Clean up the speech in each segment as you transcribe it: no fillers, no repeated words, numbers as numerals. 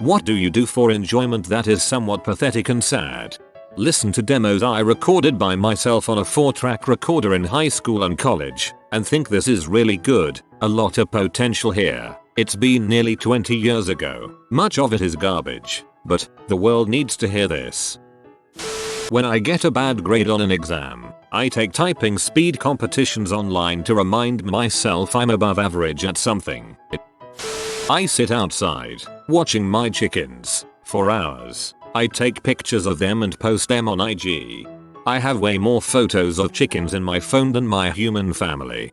What do you do for enjoyment that is somewhat pathetic and sad? Listen to demos I recorded by myself on a 4-track recorder in high school and college, and think this is really good. A lot of potential here. It's been nearly 20 years ago. Much of it is garbage, but the world needs to hear this. When I get a bad grade on an exam, I take typing speed competitions online to remind myself I'm above average at something. I sit outside, watching my chickens, for hours. I take pictures of them and post them on IG. I have way more photos of chickens in my phone than my human family.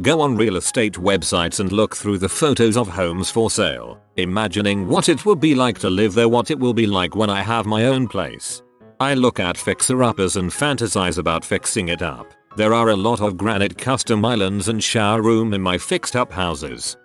Go on real estate websites and look through the photos of homes for sale, imagining what it will be like to live there, what it will be like when I have my own place. I look at fixer-uppers and fantasize about fixing it up. There are a lot of granite custom islands and shower room in my fixed-up houses.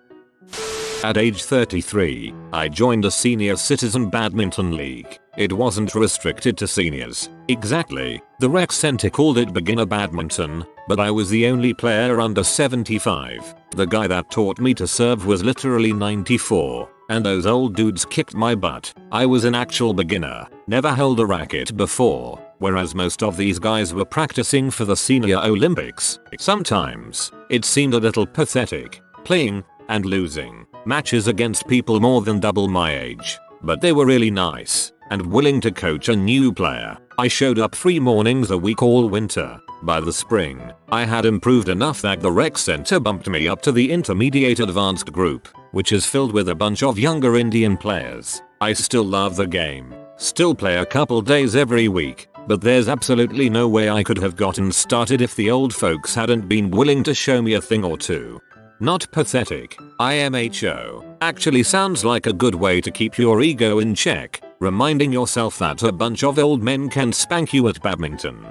At age 33, I joined a senior citizen badminton league. It wasn't restricted to seniors. Exactly. The rec center called it beginner badminton, but I was the only player under 75. The guy that taught me to serve was literally 94, and those old dudes kicked my butt. I was an actual beginner, never held a racket before, whereas most of these guys were practicing for the senior Olympics. Sometimes, it seemed a little pathetic, playing and losing matches against people more than double my age, but they were really nice and willing to coach a new player. I showed up 3 mornings a week all winter. By the spring, I had improved enough that the rec center bumped me up to the intermediate advanced group, which is filled with a bunch of younger Indian players. I still love the game, still play a couple days every week, but there's absolutely no way I could have gotten started if the old folks hadn't been willing to show me a thing or two. Not pathetic. IMHO actually sounds like a good way to keep your ego in check, reminding yourself that a bunch of old men can spank you at badminton.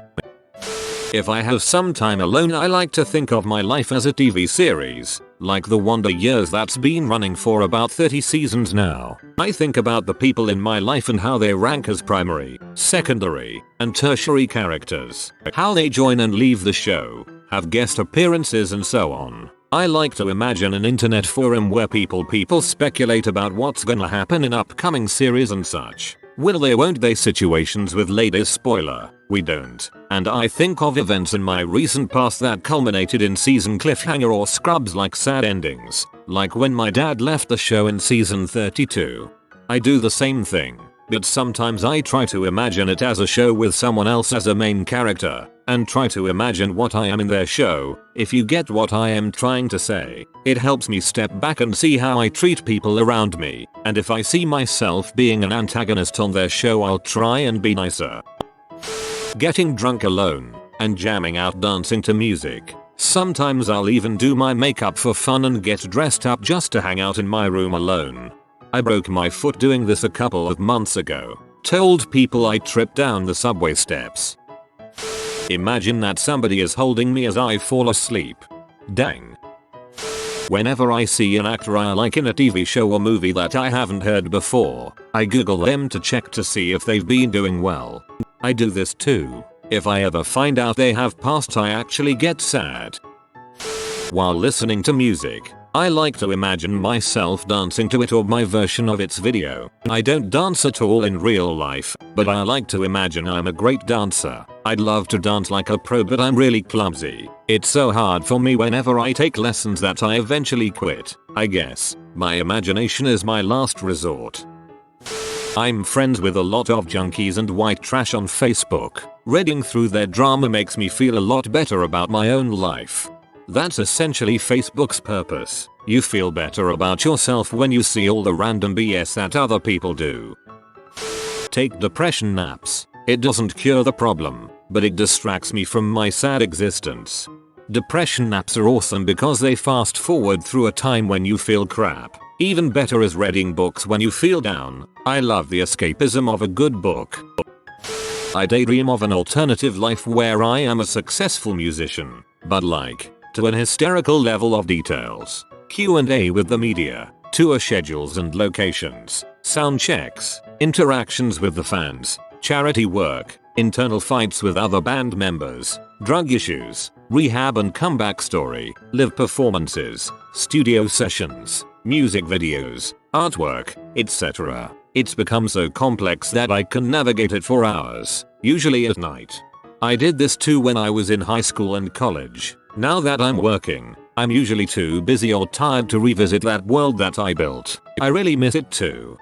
If I have some time alone, I like to think of my life as a TV series, like The Wonder Years that's been running for about 30 seasons now. I think about the people in my life and how they rank as primary, secondary, and tertiary characters, how they join and leave the show, have guest appearances and so on. I like to imagine an internet forum where people speculate about what's gonna happen in upcoming series and such. Will they won't they situations with latest spoiler, we don't. And I think of events in my recent past that culminated in season cliffhanger or scrubs like sad endings, like when my dad left the show in season 32. I do the same thing, but sometimes I try to imagine it as a show with someone else as a main character, and try to imagine what I am in their show, if you get what I am trying to say. It helps me step back and see how I treat people around me, and if I see myself being an antagonist on their show, I'll try and be nicer. Getting drunk alone, and jamming out dancing to music. Sometimes I'll even do my makeup for fun and get dressed up just to hang out in my room alone. I broke my foot doing this a couple of months ago. Told people I tripped down the subway steps. Imagine that somebody is holding me as I fall asleep. Dang. Whenever I see an actor I like in a TV show or movie that I haven't heard before, I Google them to check to see if they've been doing well. I do this too. If I ever find out they have passed, I actually get sad. While listening to music, I like to imagine myself dancing to it or my version of its video. I don't dance at all in real life, but I like to imagine I'm a great dancer. I'd love to dance like a pro, but I'm really clumsy. It's so hard for me whenever I take lessons that I eventually quit. I guess my imagination is my last resort. I'm friends with a lot of junkies and white trash on Facebook. Reading through their drama makes me feel a lot better about my own life. That's essentially Facebook's purpose. You feel better about yourself when you see all the random BS that other people do. Take depression naps. It doesn't cure the problem, but it distracts me from my sad existence. Depression naps are awesome because they fast forward through a time when you feel crap. Even better is reading books when you feel down. I love the escapism of a good book. I daydream of an alternative life where I am a successful musician, but like, to an hysterical level of details. Q&A with the media, tour schedules and locations, sound checks, interactions with the fans, charity work, internal fights with other band members, drug issues, rehab and comeback story, live performances, studio sessions, music videos, artwork, etc. It's become so complex that I can navigate it for hours, usually at night. I did this too when I was in high school and college. Now that I'm working, I'm usually too busy or tired to revisit that world that I built. I really miss it too.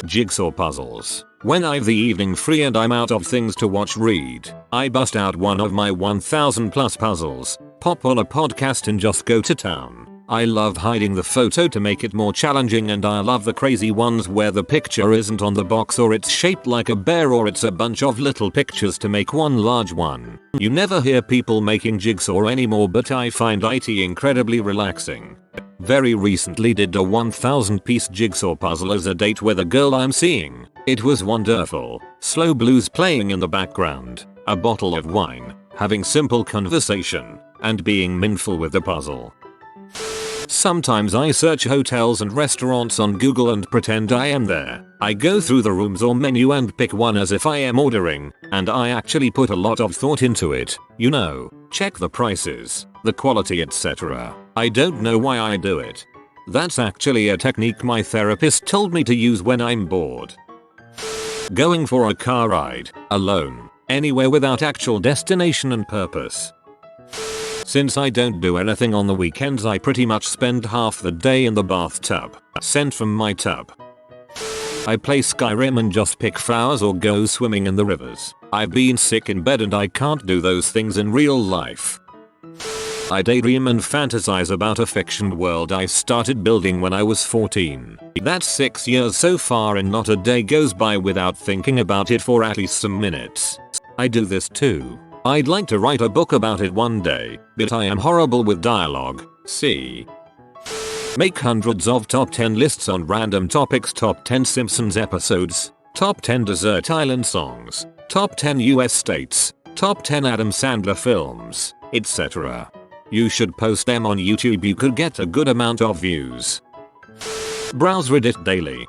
Jigsaw puzzles. When I've the evening free and I'm out of things to watch read, I bust out one of my 1000 plus puzzles, pop on a podcast and just go to town. I love hiding the photo to make it more challenging, and I love the crazy ones where the picture isn't on the box or it's shaped like a bear or it's a bunch of little pictures to make one large one. You never hear people making jigsaw anymore, but I find it incredibly relaxing. Very recently did a 1000 piece jigsaw puzzle as a date with a girl I'm seeing. It was wonderful. Slow blues playing in the background, a bottle of wine, having simple conversation, and being mindful with the puzzle. Sometimes I search hotels and restaurants on Google and pretend I am there. I go through the rooms or menu and pick one as if I am ordering, and I actually put a lot of thought into it. You know, check the prices, the quality, etc. I don't know why I do it. That's actually a technique my therapist told me to use when I'm bored. Going for a car ride, alone, anywhere without actual destination and purpose. Since I don't do anything on the weekends, I pretty much spend half the day in the bathtub, sent from my tub. I play Skyrim and just pick flowers or go swimming in the rivers. I've been sick in bed and I can't do those things in real life. I daydream and fantasize about a fiction world I started building when I was 14. That's 6 years so far and not a day goes by without thinking about it for at least some minutes. I do this too. I'd like to write a book about it one day, but I am horrible with dialogue. See. Make hundreds of top 10 lists on random topics: top 10 Simpsons episodes, top 10 desert island songs, top 10 US states, top 10 Adam Sandler films, etc. You should post them on YouTube. You could get a good amount of views. Browse Reddit daily.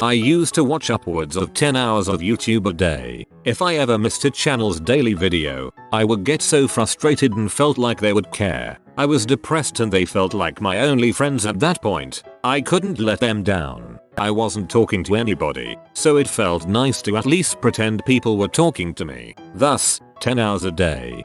I used to watch upwards of 10 hours of YouTube a day. If I ever missed a channel's daily video, I would get so frustrated and felt like they would care. I was depressed and they felt like my only friends at that point. I couldn't let them down. I wasn't talking to anybody, so it felt nice to at least pretend people were talking to me. Thus, 10 hours a day.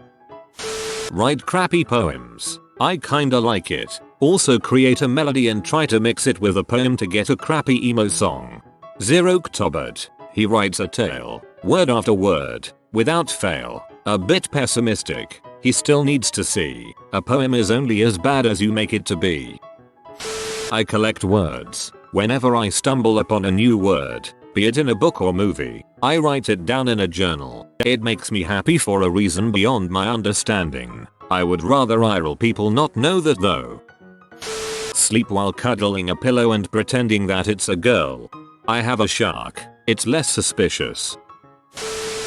Write crappy poems. I kinda like it. Also create a melody and try to mix it with a poem to get a crappy emo song. Zero Octobert. He writes a tale, word after word, without fail. A bit pessimistic. He still needs to see. A poem is only as bad as you make it to be. I collect words. Whenever I stumble upon a new word, be it in a book or movie, I write it down in a journal. It makes me happy for a reason beyond my understanding. I would rather IRL people not know that though. Sleep while cuddling a pillow and pretending that it's a girl. I have a shark. It's less suspicious.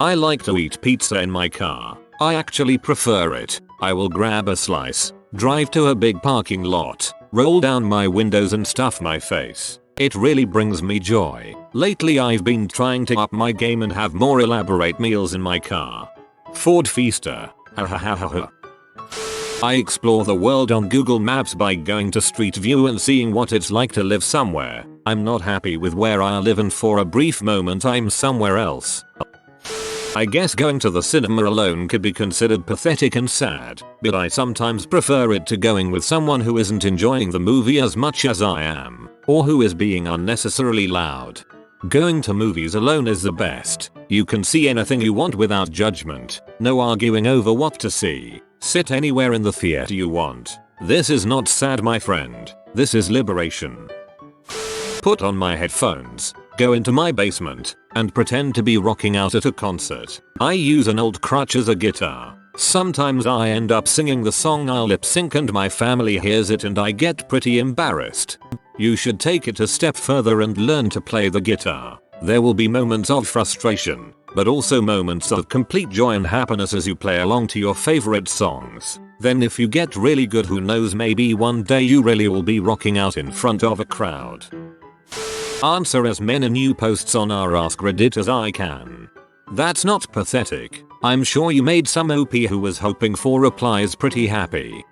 I like to eat pizza in my car. I actually prefer it. I will grab a slice, drive to a big parking lot, roll down my windows and stuff my face. It really brings me joy. Lately I've been trying to up my game and have more elaborate meals in my car. Ford Fiesta. Ha ha ha ha ha. I explore the world on Google Maps by going to Street View and seeing what it's like to live somewhere. I'm not happy with where I live and for a brief moment I'm somewhere else. I guess going to the cinema alone could be considered pathetic and sad, but I sometimes prefer it to going with someone who isn't enjoying the movie as much as I am, or who is being unnecessarily loud. Going to movies alone is the best. You can see anything you want without judgment, no arguing over what to see. Sit anywhere in the theater you want. This is not sad, my friend. This is liberation. Put on my headphones, go into my basement, and pretend to be rocking out at a concert. I use an old crutch as a guitar. Sometimes I end up singing the song I'll lip sync and my family hears it and I get pretty embarrassed. You should take it a step further and learn to play the guitar. There will be moments of frustration, but also moments of complete joy and happiness as you play along to your favorite songs. Then if you get really good, who knows, maybe one day you really will be rocking out in front of a crowd. Answer as many new posts on our AskReddit as I can. That's not pathetic. I'm sure you made some OP who was hoping for replies pretty happy.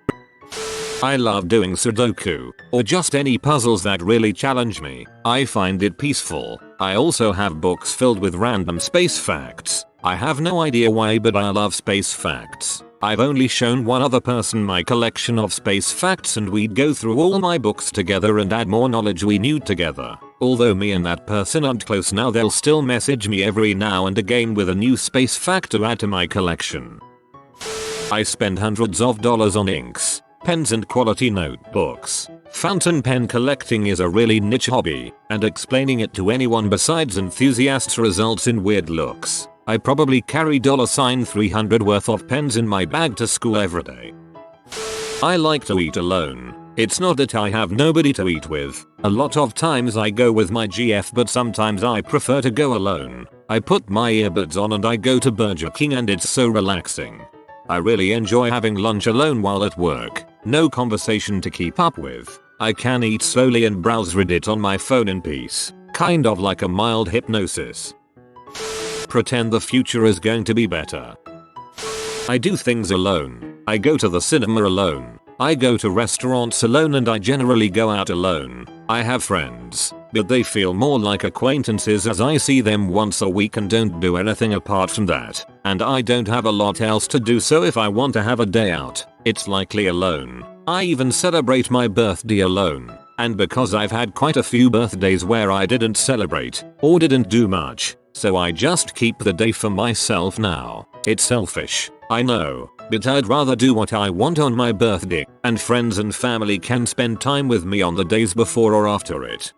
I love doing Sudoku, or just any puzzles that really challenge me. I find it peaceful. I also have books filled with random space facts. I have no idea why, but I love space facts. I've only shown one other person my collection of space facts and we'd go through all my books together and add more knowledge we knew together. Although me and that person aren't close now, they'll still message me every now and again with a new space fact to add to my collection. I spend hundreds of dollars on inks, pens and quality notebooks. Fountain pen collecting is a really niche hobby, and explaining it to anyone besides enthusiasts results in weird looks. I probably carry $300 worth of pens in my bag to school every day. I like to eat alone. It's not that I have nobody to eat with. A lot of times I go with my GF, but sometimes I prefer to go alone. I put my earbuds on and I go to Burger King and it's so relaxing. I really enjoy having lunch alone while at work. No conversation to keep up with. I can eat slowly and browse Reddit on my phone in peace. Kind of like a mild hypnosis. Pretend the future is going to be better. I do things alone. I go to the cinema alone. I go to restaurants alone, and I generally go out alone. I have friends, but they feel more like acquaintances as I see them once a week and don't do anything apart from that. And I don't have a lot else to do, so if I want to have a day out, it's likely alone. I even celebrate my birthday alone. And because I've had quite a few birthdays where I didn't celebrate or didn't do much, so I just keep the day for myself now. It's selfish, I know, but I'd rather do what I want on my birthday, and friends and family can spend time with me on the days before or after it.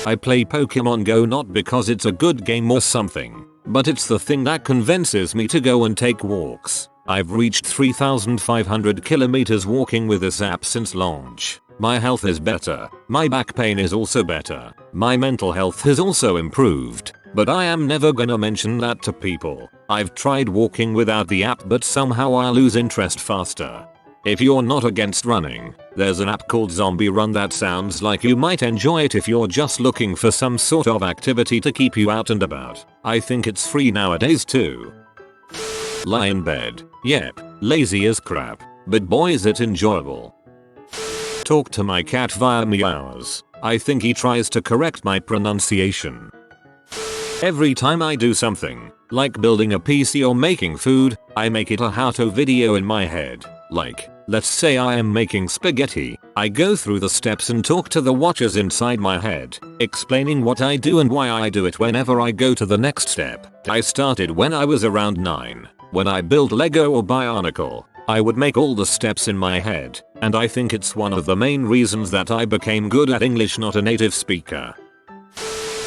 I play Pokemon Go not because it's a good game or something, but it's the thing that convinces me to go and take walks. I've reached 3,500 kilometers walking with this app since launch. My health is better. My back pain is also better. My mental health has also improved. But I am never gonna mention that to people. I've tried walking without the app, but somehow I lose interest faster. If you're not against running, there's an app called Zombie Run that sounds like you might enjoy it if you're just looking for some sort of activity to keep you out and about. I think it's free nowadays too. Lie in bed. Yep, lazy as crap, but boy is it enjoyable. Talk to my cat via meows. I think he tries to correct my pronunciation. Every time I do something, like building a PC or making food, I make it a how-to video in my head. Like, let's say I am making spaghetti, I go through the steps and talk to the watchers inside my head, explaining what I do and why I do it whenever I go to the next step. I started when I was around 9. When I build Lego or Bionicle, I would make all the steps in my head, and I think it's one of the main reasons that I became good at English, not a native speaker.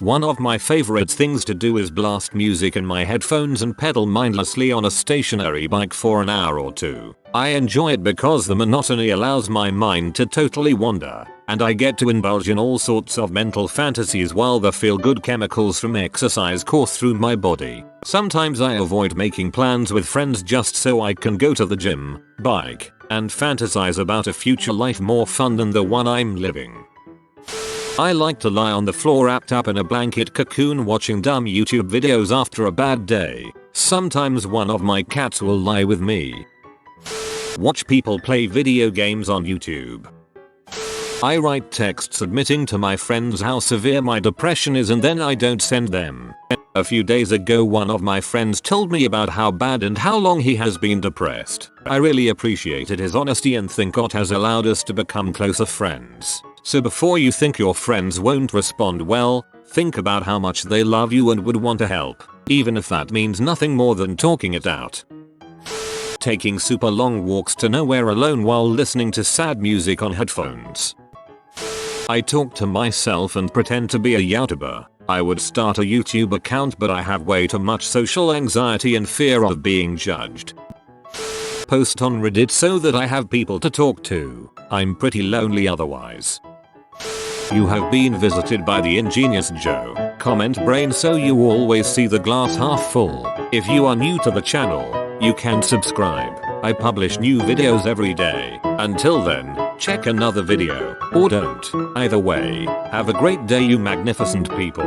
One of my favorite things to do is blast music in my headphones and pedal mindlessly on a stationary bike for an hour or two. I enjoy it because the monotony allows my mind to totally wander, and I get to indulge in all sorts of mental fantasies while the feel-good chemicals from exercise course through my body. Sometimes I avoid making plans with friends just so I can go to the gym, bike, and fantasize about a future life more fun than the one I'm living. I like to lie on the floor wrapped up in a blanket cocoon watching dumb YouTube videos after a bad day. Sometimes one of my cats will lie with me. Watch people play video games on YouTube. I write texts admitting to my friends how severe my depression is and then I don't send them. A few days ago one of my friends told me about how bad and how long he has been depressed. I really appreciated his honesty and think it has allowed us to become closer friends. So before you think your friends won't respond well, think about how much they love you and would want to help, even if that means nothing more than talking it out. Taking super long walks to nowhere alone while listening to sad music on headphones. I talk to myself and pretend to be a YouTuber. I would start a YouTube account, but I have way too much social anxiety and fear of being judged. Post on Reddit so that I have people to talk to. I'm pretty lonely otherwise. You have been visited by the ingenious Joe. Comment brain so you always see the glass half full. If you are new to the channel, you can subscribe. I publish new videos every day. Until then, check another video, or don't. Either way, have a great day you magnificent people.